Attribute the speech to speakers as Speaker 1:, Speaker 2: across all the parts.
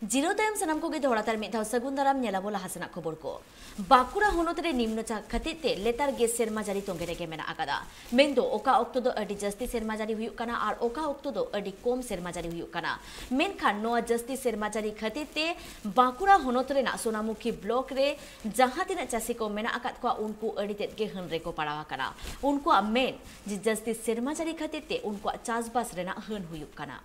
Speaker 1: Zero तायम सनाम को दोहड़ातार मिधाव सगुन दाराम नेलाबो लाहासना खबर को बाकुड़ा होनत रे निम्नचाप खातिर लेतार गे सेरमा जारी तोंगे रेगे मेना आकादा मेंदो ओका ऑक्टो दो अडी जस्ती सेरमा जारी हुयुक काना आर ओका ऑक्टो दो अडी कोम सेरमा जारी हुयुक काना मेनखान नोआ जस्ती सेरमा जारी खातिर बाकुड़ा होनत रे ना सोनामुखी ब्लॉक रे जहां तिना चासी को मेना आकाद को उनको अडी तेत गे हन रे को पड़ावा काना उनको मेन जि जस्ती सेरमा जारी खातिर उनको चासबास रेना हन हुयुक काना।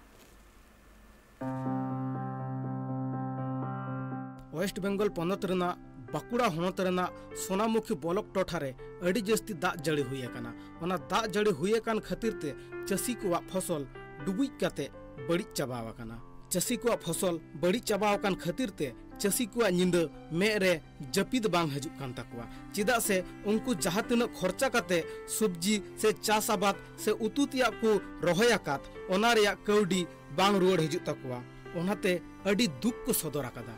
Speaker 2: वेस्ट बेंगल पनत रेना बाकुड़ा होनत रेना सोनामुखी ब्लॉक टोठारे अड़ी जस्ती दाग जड़ी हुई काना ओना दाग जड़ी हुई कान खातिर ते चासी को फसल डुबुई काते बड़ी चाबाव काना चासी को फसल बड़ी चाबाव कान खातिर ते चासी को निंद मे रे जपिद बांग हजुक कान तकवा चिदा से उनको जहां तिना खर्चा काते सब्जी से चास आबाद से उतुतिया को रोहया कात ओना रेया कौडी बांग रुवाड़ हजुक तकवा ओनाते अड़ी दुख को सदर आकादा।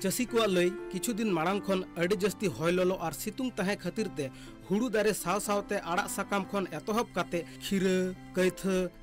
Speaker 2: चासी को लई किछु दिन माड़ांग खन अड़ी जस्ती हय ललो और सितुंग तहे खातिर ते हुड़ू दारे साव सावते आड़ा साकाम खन एतहब काते खीरा कैथ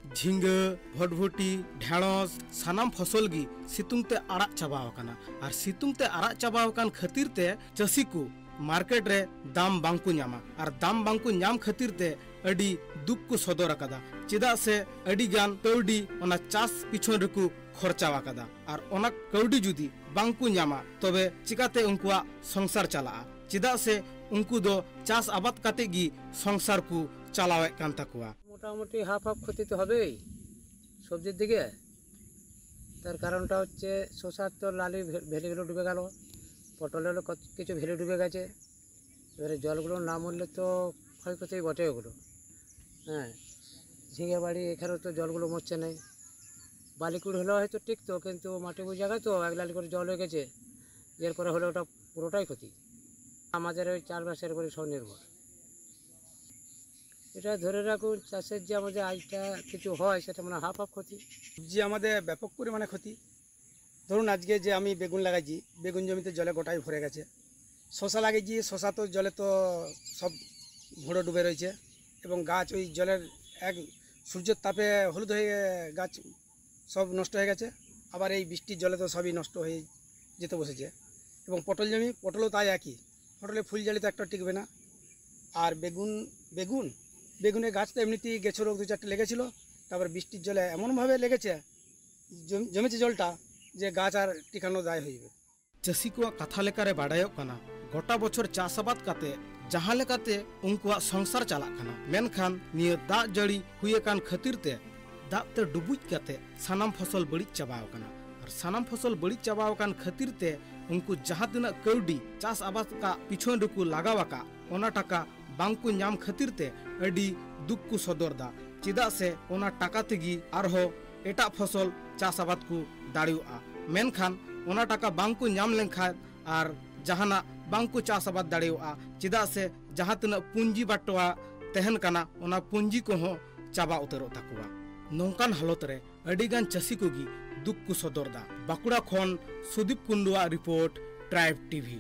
Speaker 2: झिंगा भटभटी ढेणस सानाम फसल गी सितुंग ते आड़ा चाबाव काना और सितुंग ते आड़ा चाबाव कान खातिर ते चासी को मार्केट रे दाम बांगकु न्यामा और दाम बांगकु न्याम खातिर ते अड़ी दुख को सदर आकादा चिदा से अड़ी गान कौडी ओना चास पिछन रेकु खर्चा आकादा और ओना कौडी जुदी बांगकु न्यामा तबे चिकाते उनकुआ संसार चला चिदा से उनको दो चास आबाद काते गी संसार को चालावे कान ताकुआ
Speaker 3: मोटामुटी हाफ हाफ क्षति तो हबेई सब्जिर दिके तार कारणटा हच्छे शशार तो लाली भ্যালিগুলো डुबे गेल पटलेরও কিছু ভ্যালি ডুবে গেছে এবারে জলগুলো না মরলে তো ক্ষয়ক্ষতি বটে ওগুলো হ্যাঁ ঝিঙে বাড়ি এখানেও তো জলগুলো মরছে না বালিকুড় হলেও হয়তো টিকতো কিন্তু মাটিবুই জায়গায় তো এক লালি করে জল হয়ে গেছে এরপরে হলে ওটা পুরোটাই ক্ষতি আমাদের ওই চাষবাসের উপরে সব নির্ভর এটা ধরে রাখুন চাষের যে আমাদের আয়টা কিছু হয় সেটা মানে হাফ হাফ ক্ষতি
Speaker 2: সবজি আমাদের ব্যাপক পরিমাণে ক্ষতি ধরুন আজকে যে আমি বেগুন লাগাইছি বেগুন জমিতে জলে গোটাই ভরে গেছে শসা লাগিয়েছি শসা তো জলে তো সব ভুঁড়ো ডুবে রয়েছে এবং গাছ ওই জলের এক সূর্যের তাপে হলুদ হয়ে গাছ সব নষ্ট হয়ে গেছে আবার এই বৃষ্টির জলে তো সবই নষ্ট হয়ে যেতে বসেছে এবং পটল জমি পটলও তাই একই পটলে ফুল জালি তো একটা টিকবে না আর বেগুনের গাছ তো এমনিতেই গেছো রোগ 2-4টা লেগেছিল তারপর বৃষ্টির জলে এমনভাবে লেগেছে জমেছে জলটা যে গাছ আর টিকানো দায় হইবে চাষি को कथा लेकारे बाडायो काना गोटा बछर चास आबाद काते जहां लेकाते उनको संसार चला काना मेनखान निय दा जड़ी हुए कान खातिर ते दाग ते डुबुज काते सानाम फसल बड़ी चाबाव काना और सानाम फसल बड़ी चाबाव कान खातिर ते उनको जहां तिना कौडी चास आबाद का पिछन रुकु लगावा का ओना टाका बांगकु न्याम खातिर ते अडी दुख को सदर दा चिदा से ओना टाका तेगी आरहो एटा फसल चास आबाद को दाड़ियोआ मेनखान ओना टाका बांगकु न्याम लेनखान और जहाना बांगकु चास आबाद दाड़ियोआ चिदा से जहां तिना पुंजी बाटवा तहन काना ओना पुंजी को हो चाबा उतरो ताकुआ नौकान हालत रे अडिगान चासी को गी दुख को सदर दा बाकुड़ा खन सुदीप कुंडुआ रिपोर्ट ट्राइब टीवी।